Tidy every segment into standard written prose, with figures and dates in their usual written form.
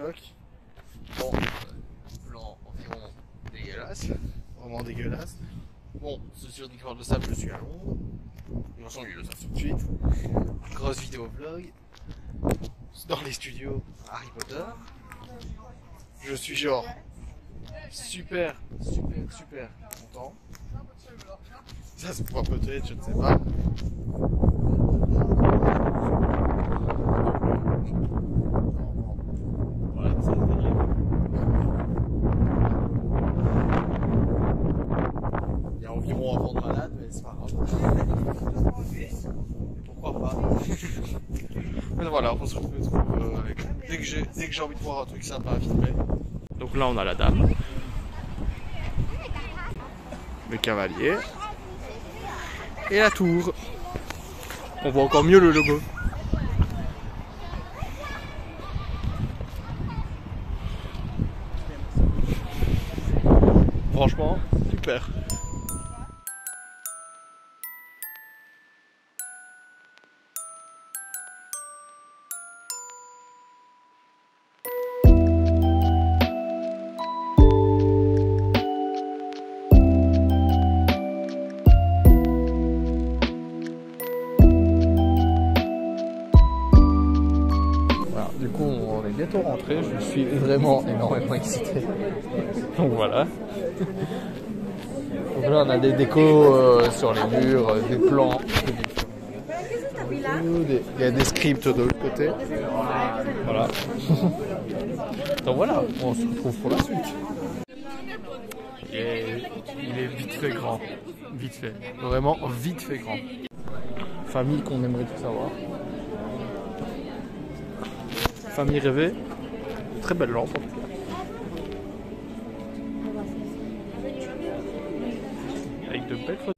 choc. Bon, plan environ dégueulasse, vraiment dégueulasse. Bon, c'est sur des cordes de sable, je suis à Londres. De toute façon, il le savent tout de suite. Grosse vidéo vlog dans les studios Harry Potter. Je suis genre super content. Ça se voit peut-être, je ne sais pas. Voilà, ça il y a environ un vent de malade, mais c'est pas grave. Pourquoi pas. Mais voilà, on se retrouve avec... Dès que j'ai envie de voir un truc sympa à filmer. Donc là on a la dame, le cavalier et la tour. On voit encore mieux le logo. Franchement, super. Du coup, on est bientôt rentré. Je suis vraiment énormément excité. Donc voilà. Donc là, on a des décos sur les murs, des plans. Il y a des scripts de l'autre côté. Voilà. Donc voilà, on se retrouve pour la suite. Il est vite fait grand. Vite fait. Vraiment vite fait grand. Famille qu'on aimerait tout savoir. Famille rêvée, très belle lampe en tout cas. Avec de belles photos.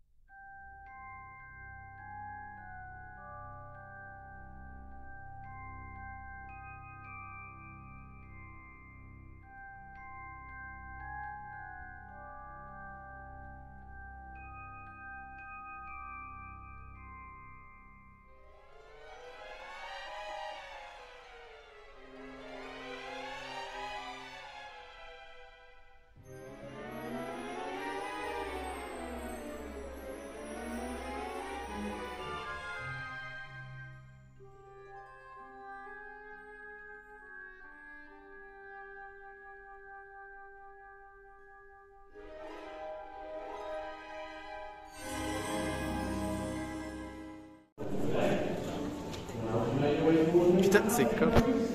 Putain,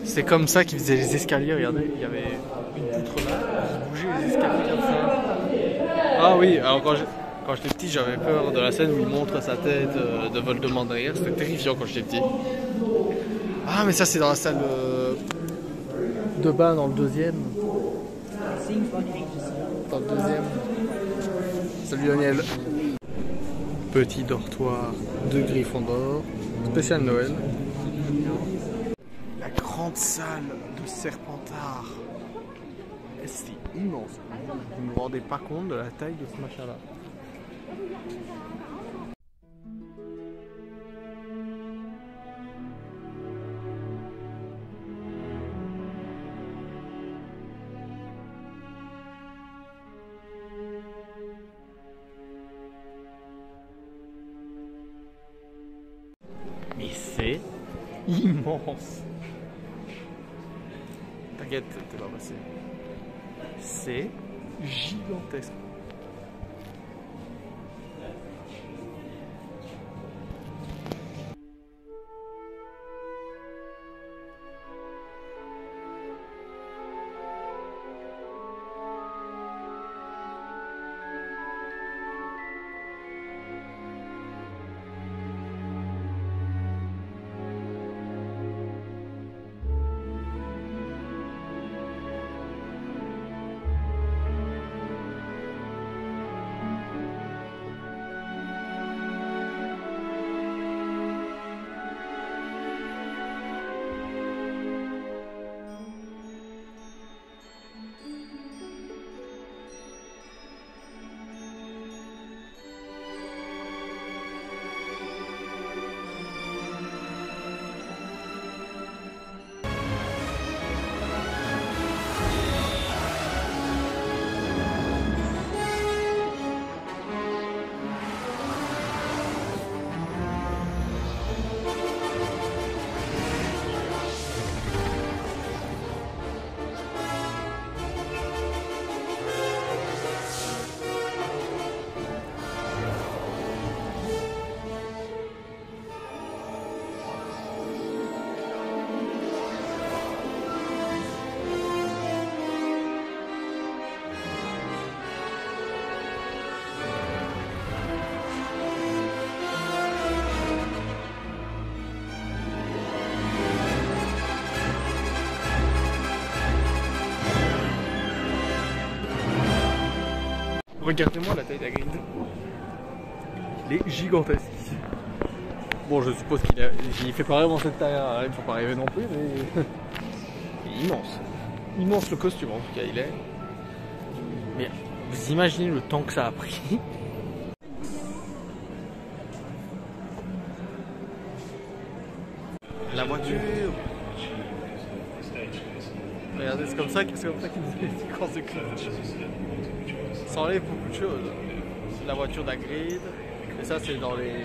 c'est comme ça qu'ils faisaient les escaliers. Regardez, il y avait une poutre là, qui bougeait les escaliers comme ça. Ah oui, alors quand j'étais petit, j'avais peur de la scène où il montre sa tête de Voldemort derrière. C'était terrifiant quand j'étais petit. Ah, mais ça, c'est dans la salle de bain dans le deuxième. Dans le deuxième. Salut Daniel. Petit dortoir de Gryffondor, spécial Noël. La grande salle de Serpentard. C'est immense. Vous ne vous rendez pas compte de la taille de ce machin-là. Mais c'est immense. T'inquiète, t'es pas passé. C'est gigantesque. Regardez-moi la taille d'Hagrid. Il est gigantesque. Bon, je suppose qu'il fait pas vraiment cette taille, hein. Il ne faut pas rêver non plus, mais il est immense. Immense le costume en tout cas, il est. Mais vous imaginez le temps que ça a pris? La voiture. Regardez, c'est comme ça qu'ils nous fait des séquences de clips. Ça enlève beaucoup de choses. La voiture d'Hagrid. Et ça, c'est dans les...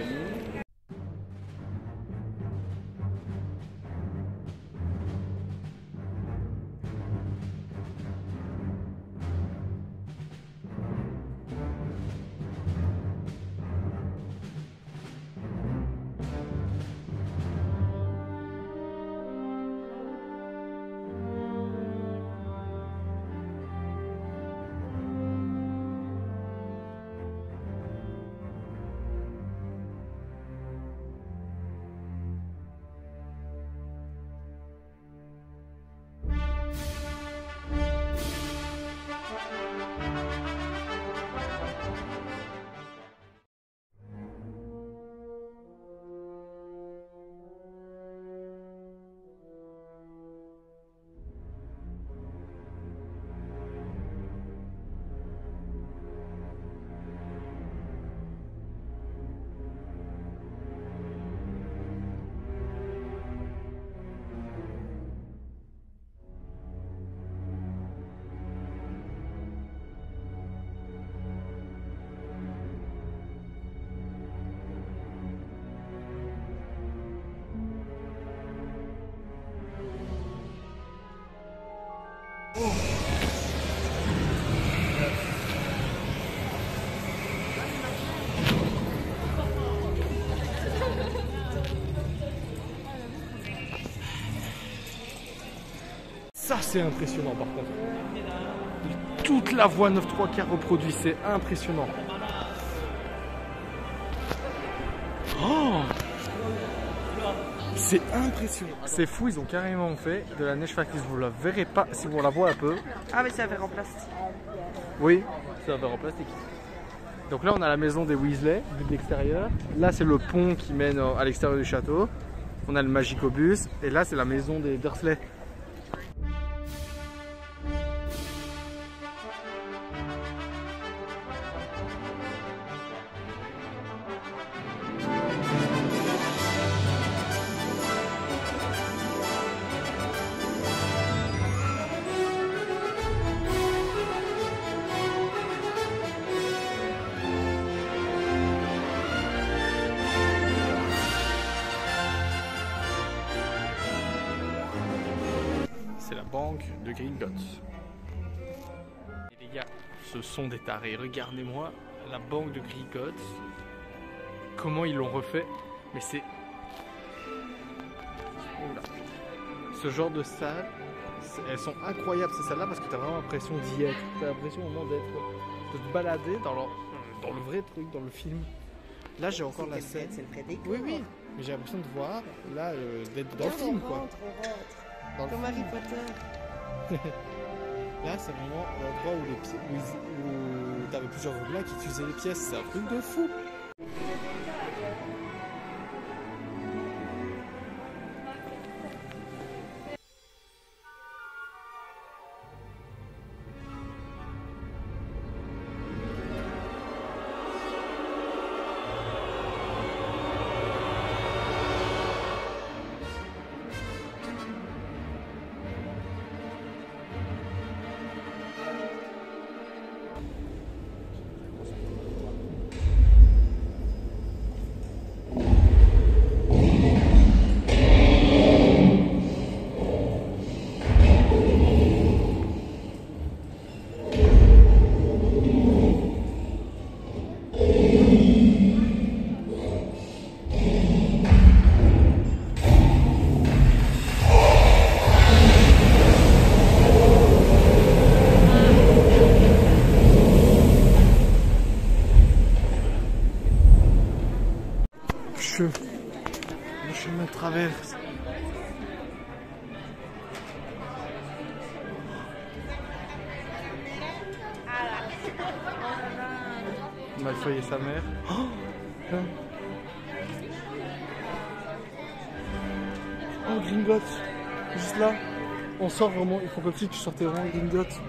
Ça c'est impressionnant par contre. Toute la voie 9-3 qui a reproduit, c'est impressionnant. Oh, c'est impressionnant. C'est fou, ils ont carrément fait de la neige factice. Vous la verrez pas si vous la voyez un peu. Ah mais ça va faire en plastique. Oui, ça va faire en plastique. Donc là on a la maison des Weasley, vue de l'extérieur. Là c'est le pont qui mène à l'extérieur du château. On a le Magicobus. Et là c'est la maison des Dursley. C'est la banque de Gringotts. Et les gars, ce sont des tarés. Regardez-moi la banque de Gringotts. Comment ils l'ont refait. Mais c'est... Oula. Ce genre de salles, elles sont incroyables ces salles-là parce que t'as vraiment l'impression d'y être. T'as l'impression au moment de te balader dans le vrai truc, dans le film. Là j'ai encore la scène. C'est le prédécor. Oui, oui. Mais j'ai l'impression de voir, là, d'être dans le film quoi. Dans Comme Harry Potter. Là, c'est vraiment l'endroit où t'avais plusieurs gobelins qui utilisaient les pièces. C'est un truc de fou. Malfoy et sa mère. Oh, oh Gringotts. Juste là. On sort vraiment. Il faut comme si tu sortais vraiment Gringotts.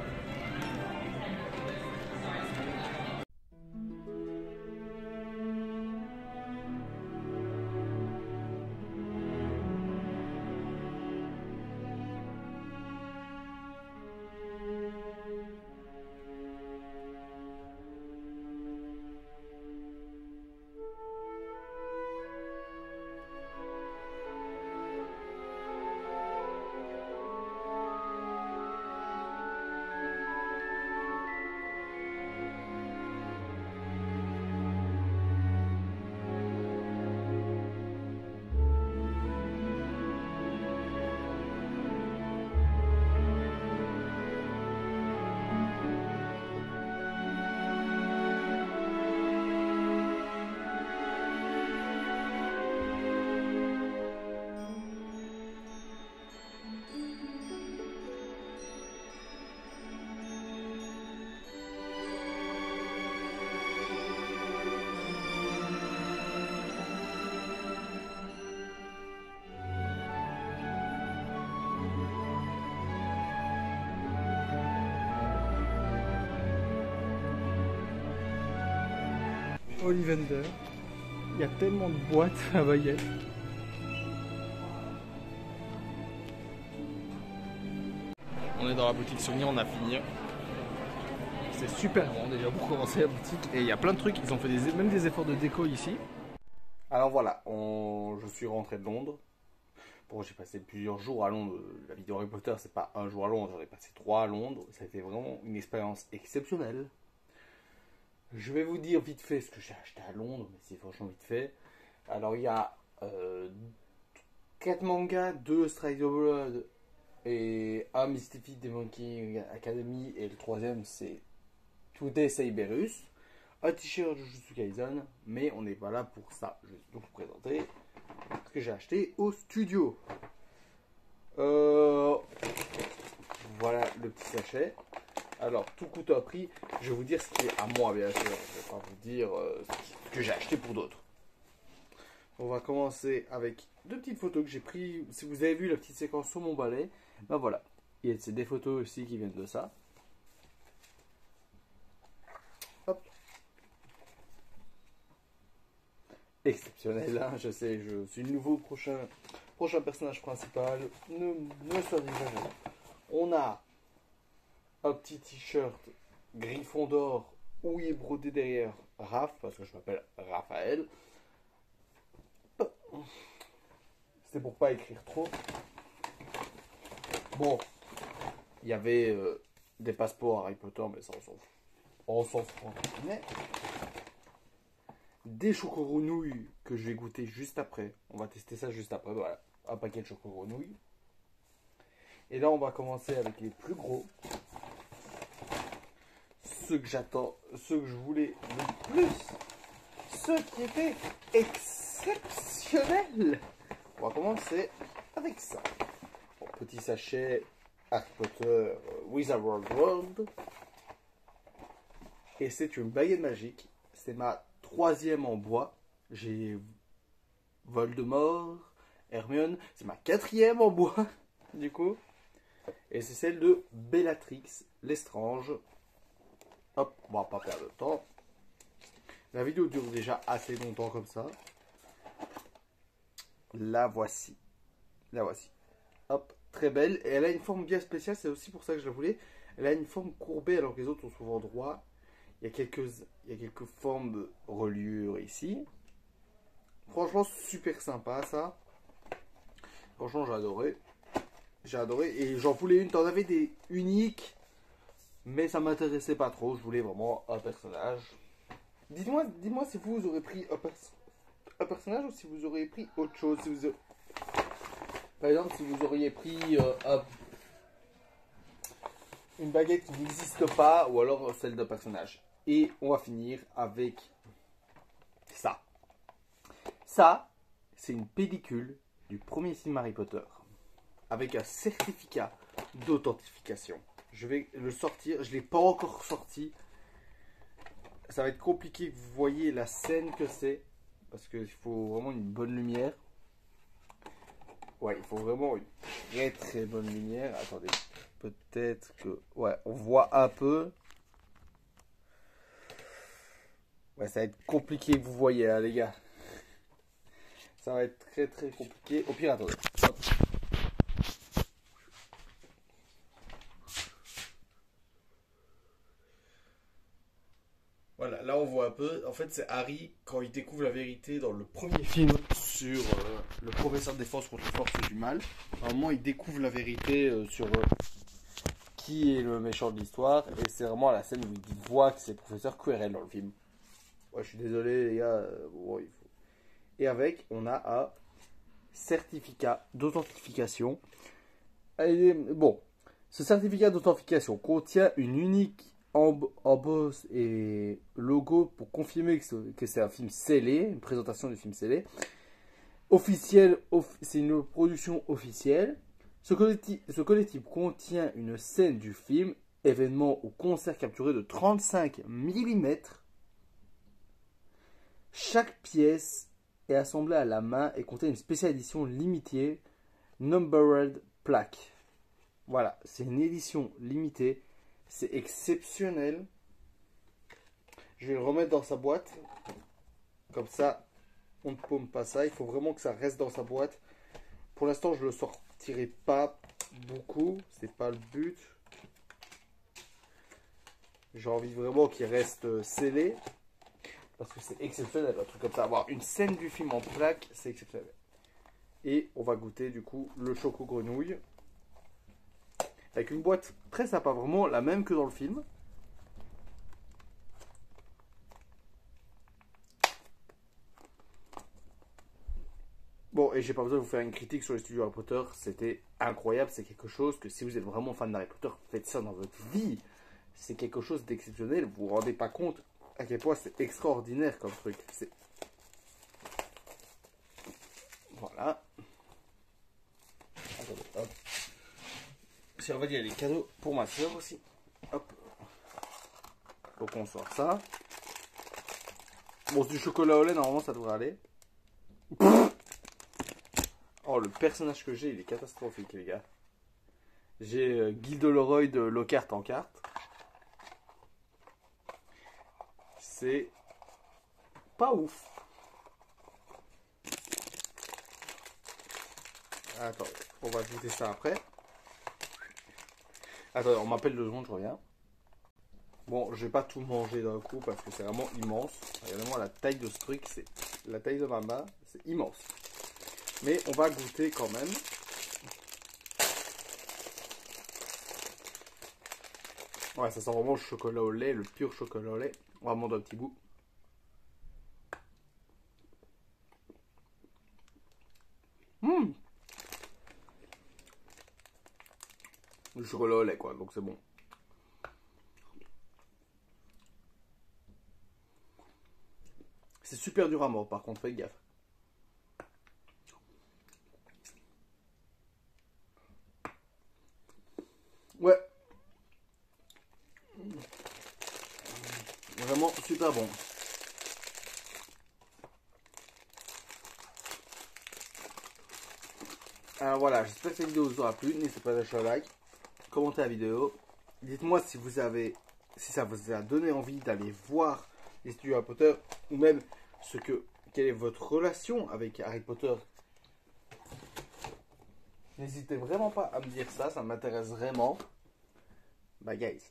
Ollivander. Il y a tellement de boîtes à baguettes. On est dans la boutique Sony, on a fini. C'est super grand déjà pour commencer la boutique. Et il y a plein de trucs, ils ont fait même des efforts de déco ici. Alors voilà, je suis rentré de Londres. Bon, j'ai passé plusieurs jours à Londres. La vidéo Harry Potter, c'est pas un jour à Londres, j'en ai passé 3 à Londres. Ça a été vraiment une expérience exceptionnelle. Je vais vous dire vite fait ce que j'ai acheté à Londres, mais c'est franchement vite fait. Alors il y a 4 mangas, 2 Strike the Blood et un Mystified The Monkey Academy, et le troisième c'est Today Cyberus. Un t-shirt de Jujutsu Kaisen, mais on n'est pas là pour ça. Je vais donc vous présenter ce que j'ai acheté au studio. Voilà le petit sachet. Alors, tout coûte un prix. Je vais vous dire ce qui est à moi, bien sûr. Je ne vais pas vous dire ce que j'ai acheté pour d'autres. On va commencer avec 2 petites photos que j'ai prises. Si vous avez vu la petite séquence sur mon balai, ben voilà. Et c'est des photos aussi qui viennent de ça. Hop. Exceptionnel, hein, je sais, je suis le nouveau prochain personnage principal. Ne soyez jamais. On a un petit t-shirt Gryffondor où il est brodé derrière Raph, parce que je m'appelle Raphaël. C'est pour pas écrire trop. Bon, il y avait des passeports Harry Potter, mais ça on s'en fout. Mais des choco-grenouilles que je vais goûter juste après. On va tester ça juste après. Voilà, un paquet de choco-grenouilles. Et là, on va commencer avec les plus gros. Ceux que j'attends, ceux que je voulais le plus, ceux qui étaient exceptionnels. On va commencer avec ça. Bon, petit sachet Harry Potter Wizarding World. Et c'est une baguette magique. C'est ma 3e en bois. J'ai Voldemort, Hermione. C'est ma 4e en bois, du coup. Et c'est celle de Bellatrix Lestrange. Hop, on va pas perdre de temps. La vidéo dure déjà assez longtemps comme ça. La voici. La voici. Hop, très belle. Et elle a une forme bien spéciale, c'est aussi pour ça que je la voulais. Elle a une forme courbée alors que les autres sont souvent droits. Il y a quelques formes de reliure ici. Franchement, super sympa ça. Franchement, j'ai adoré. J'ai adoré. Et j'en voulais une. T'en avais des uniques. Mais ça m'intéressait pas trop, je voulais vraiment un personnage. Dites-moi si vous aurez pris un personnage ou si vous auriez pris autre chose. Si par exemple, si vous auriez pris une baguette qui n'existe pas ou alors celle d'un personnage. Et on va finir avec ça. Ça, c'est une pellicule du premier film Harry Potter avec un certificat d'authentification. Je vais le sortir, je ne l'ai pas encore sorti. ça va être compliqué que vous voyez la scène que c'est. Parce qu'il faut vraiment une bonne lumière. Ouais, il faut vraiment une très très bonne lumière. Attendez, peut-être que... Ouais, on voit un peu. Ouais, ça va être compliqué que vous voyez, hein, les gars. Ça va être très très compliqué. Au pire, attendez. Hop. Voilà, là on voit un peu. En fait, c'est Harry quand il découvre la vérité dans le premier film sur le professeur des forces contre les forces du mal. À un moment, il découvre la vérité sur qui est le méchant de l'histoire. Et c'est vraiment la scène où il voit que c'est le professeur Quirrell dans le film. Ouais, je suis désolé, les gars. Bon, il faut... Et avec, on a un certificat d'authentification. Bon, ce certificat d'authentification contient une unique embosse et logo pour confirmer que c'est un film scellé, une présentation du film scellé. Officiel, c'est une production officielle. Ce collectif contient une scène du film, événement ou concert capturé de 35 mm. Chaque pièce est assemblée à la main et contient une spéciale édition limitée, numbered plaque. Voilà, c'est une édition limitée. C'est exceptionnel. Je vais le remettre dans sa boîte. Comme ça, on ne paume pas ça. Il faut vraiment que ça reste dans sa boîte. Pour l'instant, je ne le sortirai pas beaucoup. C'est pas le but. J'ai envie vraiment qu'il reste scellé. Parce que c'est exceptionnel, un truc comme ça. Avoir une scène du film en plaque, c'est exceptionnel. Et on va goûter du coup le choco grenouille. Avec une boîte très sympa, vraiment la même que dans le film. Bon, et j'ai pas besoin de vous faire une critique sur les studios Harry Potter. C'était incroyable, c'est quelque chose que si vous êtes vraiment fan d'Harry Potter, faites ça dans votre vie. C'est quelque chose d'exceptionnel, vous vous rendez pas compte à quel point c'est extraordinaire comme truc. Voilà. Attendez, hop. Si on va dire les cadeaux pour ma soeur aussi. Hop. Donc on sort ça. Bon, c'est du chocolat au lait, normalement ça devrait aller. Oh, le personnage que j'ai, il est catastrophique, les gars. J'ai Gilderoy de Lockhart en carte. C'est pas ouf. Attends, on va goûter ça après. Attends, on m'appelle 2 secondes, je reviens. Bon, je vais pas tout manger d'un coup parce que c'est vraiment immense. Regardez-moi la taille de ce truc, c'est la taille de ma main, c'est immense. Mais on va goûter quand même. Ouais, ça sent vraiment le chocolat au lait, le pur chocolat au lait. On va manger un petit bout. Le chocolat au lait, quoi, donc c'est bon. C'est super dur à mordre, par contre, faites gaffe. Ouais. Vraiment super bon. Alors voilà, j'espère que cette vidéo vous aura plu. N'hésitez pas à lâcher un like, commenter la vidéo. Dites-moi si ça vous a donné envie d'aller voir les studios Harry Potter ou même quelle est votre relation avec Harry Potter. N'hésitez vraiment pas à me dire ça, ça m'intéresse vraiment. Bye guys.